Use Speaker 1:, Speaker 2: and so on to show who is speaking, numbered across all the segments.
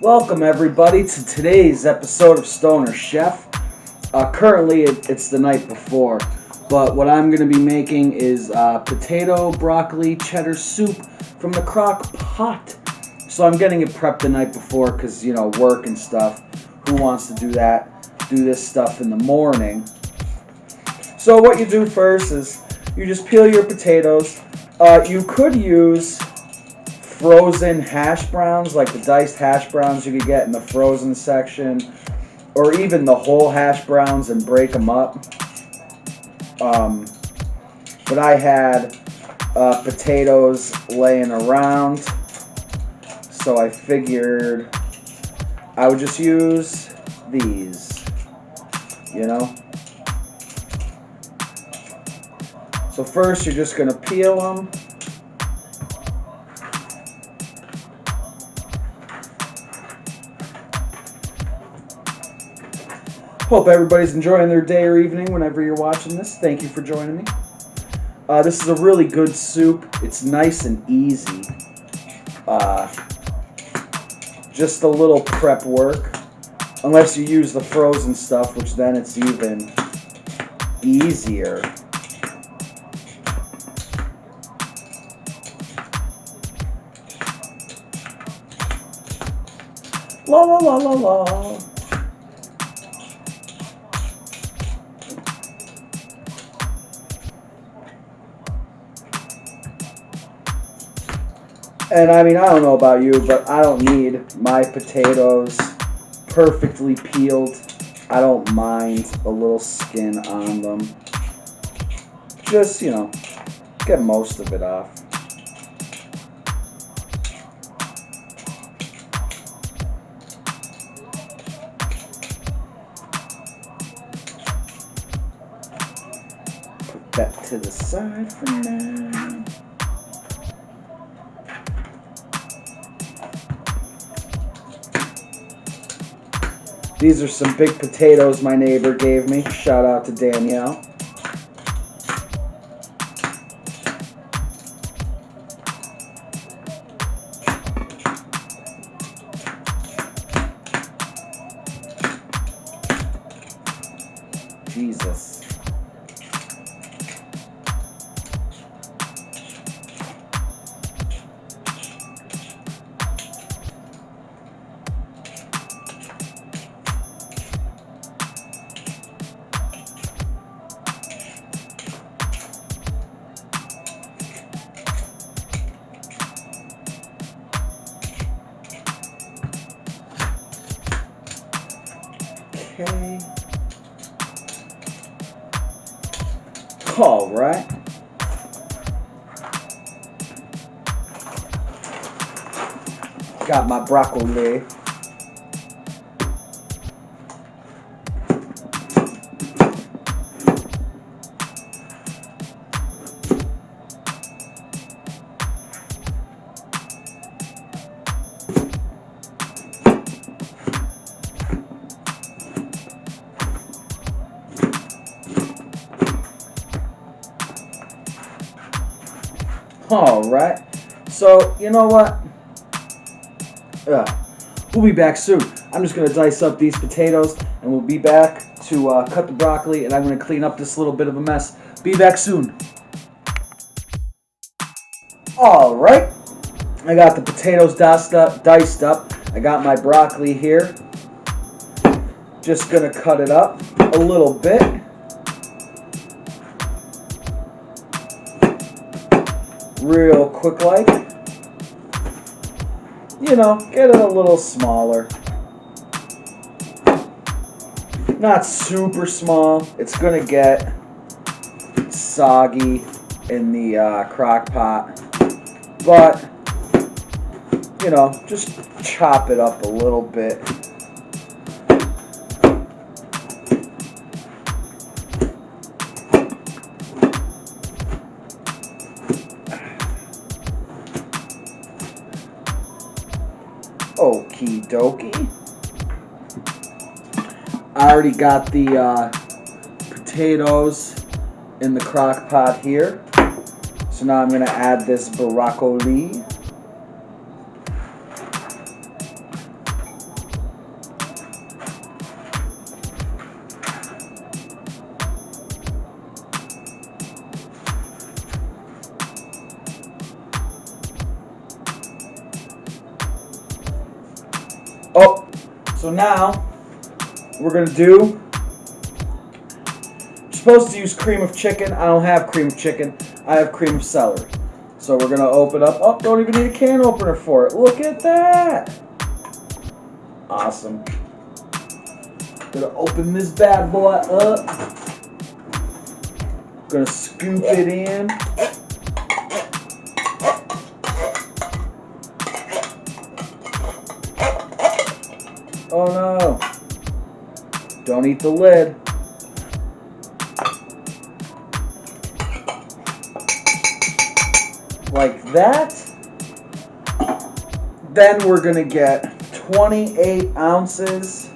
Speaker 1: Welcome everybody to today's episode of Stoner Chef. Currently it's the night before, but what I'm going to be making is potato, broccoli, cheddar soup from the crock pot. So I'm getting it prepped the night before because, work and stuff. Who wants to do that? Do this stuff in the morning. So what you do first is you just peel your potatoes. You could use frozen hash browns, like the diced hash browns you could get in the frozen section, or even the whole hash browns and break them up. But I had potatoes laying around, so I figured I would just use these, So first you're just going to peel them. Hope everybody's enjoying their day or evening whenever you're watching this. Thank you for joining me. This is a really good soup. It's nice and easy. Just a little prep work. Unless you use the frozen stuff, which then it's even easier. La la la la la. And I don't know about you, but I don't need my potatoes perfectly peeled. I don't mind a little skin on them. Just, get most of it off. Put that to the side for now. These are some big potatoes my neighbor gave me. Shout out to Danielle. Jesus. Okay. All right. Got my broccoli. Alright, so you know what? We'll be back soon. I'm just going to dice up these potatoes and we'll be back to cut the broccoli, and I'm going to clean up this little bit of a mess. Be back soon. Alright, I got the potatoes diced up. I got my broccoli here. Just going to cut it up a little bit. Real quick like. Get it a little smaller. Not super small. It's going to get soggy in the crock pot. But, just chop it up a little bit. Okie dokie. I already got the potatoes in the crock pot here. So now I'm going to add this broccoli. Oh, so now we're going to do, you're supposed to use cream of chicken. I don't have cream of chicken. I have cream of celery. So we're going to open up. Oh, don't even need a can opener for it. Look at that. Awesome. Gonna open this bad boy up. Gonna scoop it in. Oh no. Don't eat the lid. Like that. Then we're gonna get 28 ounces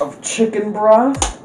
Speaker 1: of chicken broth.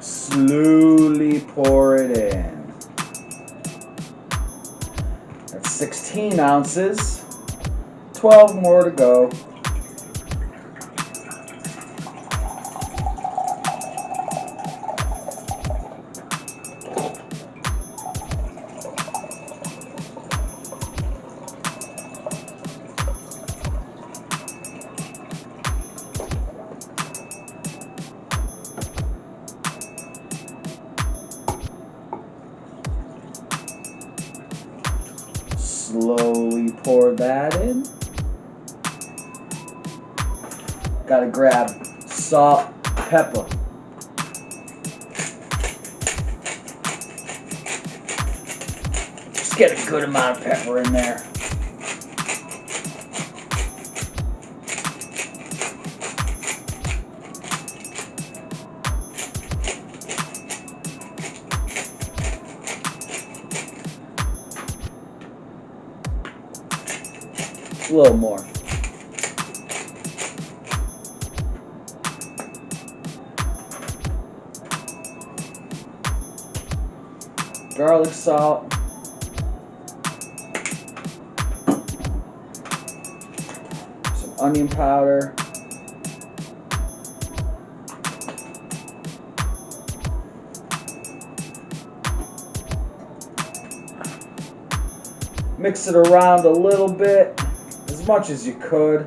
Speaker 1: Slowly pour it in. That's 16 ounces. 12 more to go. Slowly pour that in. Gotta grab salt, pepper. Just get a good amount of pepper in there. A little more. Garlic salt. Some onion powder. Mix it around a little bit. As much as you could.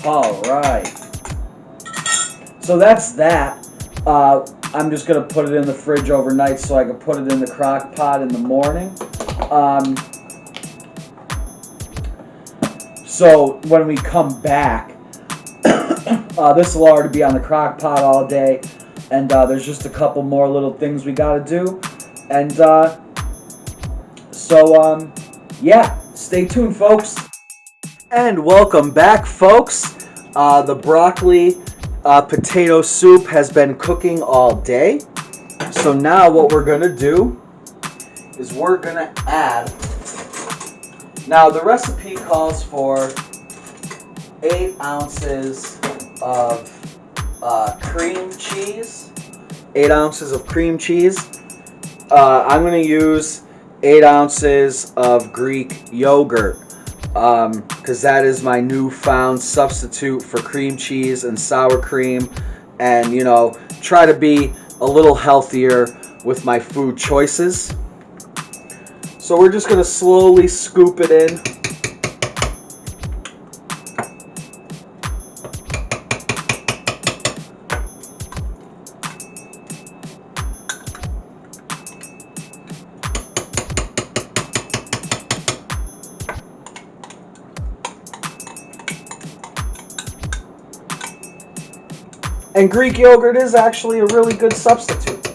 Speaker 1: All right. So that's that. I'm just going to put it in the fridge overnight so I can put it in the crock pot in the morning. So when we come back, this will already be on the crock pot all day, and there's just a couple more little things we got to do, and yeah, stay tuned, folks. And welcome back, folks. The broccoli potato soup has been cooking all day, so now what we're gonna do is we're gonna add. Now the recipe calls for 8 ounces of cream cheese. 8 ounces of cream cheese. I'm going to use 8 ounces of Greek yogurt because that is my newfound substitute for cream cheese and sour cream, and you know, try to be a little healthier with my food choices. So we're just going to slowly scoop it in. And Greek yogurt is actually a really good substitute.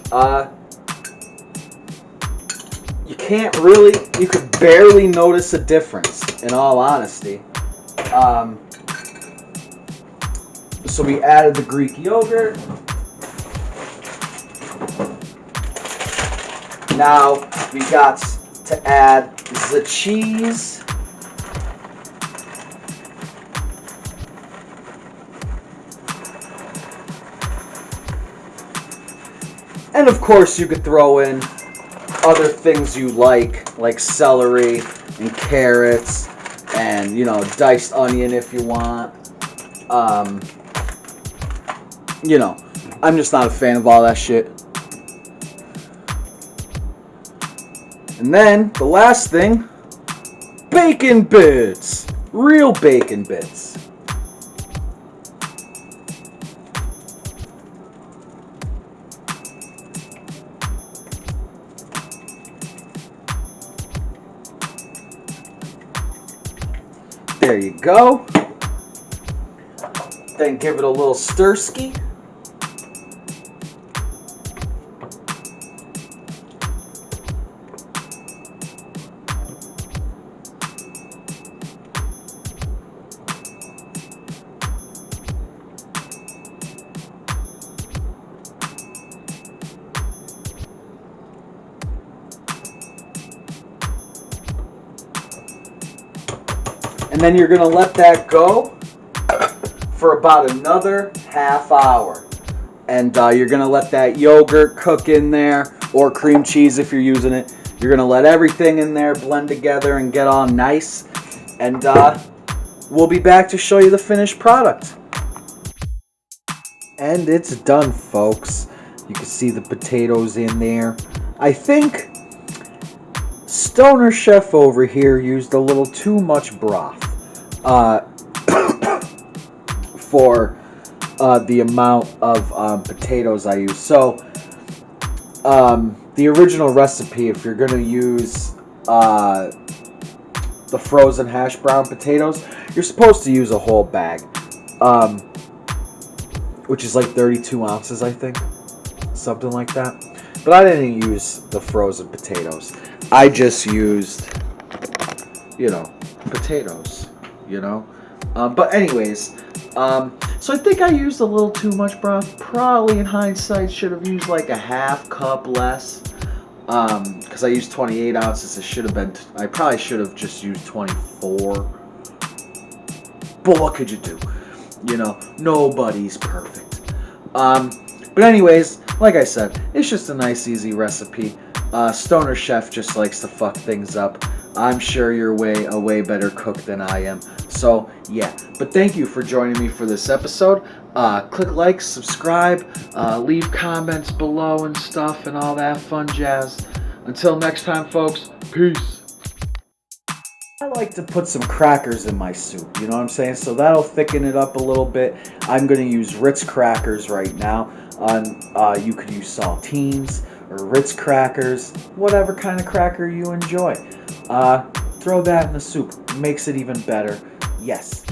Speaker 1: You could barely notice a difference, in all honesty. So we added the Greek yogurt. Now we got to add the cheese. And of course you could throw in other things you like celery and carrots and, you know, diced onion if you want. You know, I'm just not a fan of all that shit. And then, the last thing, bacon bits. Real bacon bits. There you go. Then give it a little stir-ski. And then you're going to let that go for about another half hour. And you're going to let that yogurt cook in there, or cream cheese if you're using it. You're going to let everything in there blend together and get all nice. And we'll be back to show you the finished product. And it's done, folks. You can see the potatoes in there. I think Stoner Chef over here used a little too much broth for the amount of potatoes I use. So the original recipe, if you're going to use the frozen hash brown potatoes, you're supposed to use a whole bag, which is like 32 ounces, I think, something like that. But I didn't use the frozen potatoes. I just used, you know, potatoes, you know. But anyways, so I think I used a little too much broth. Probably in hindsight should have used like a half cup less. Because I used 28 ounces. It should have been, I probably should have just used 24. But what could you do? You know, nobody's perfect. But anyways, like I said, it's just a nice, easy recipe. Stoner Chef just likes to fuck things up. I'm sure you're a way better cook than I am. So, yeah. But thank you for joining me for this episode. Click like, subscribe, leave comments below and stuff and all that fun jazz. Until next time, folks, peace. I like to put some crackers in my soup, you know what I'm saying? So that'll thicken it up a little bit. I'm going to use Ritz crackers right now. You could use saltines or Ritz crackers, whatever kind of cracker you enjoy. Throw that in the soup. Makes it even better. Yes.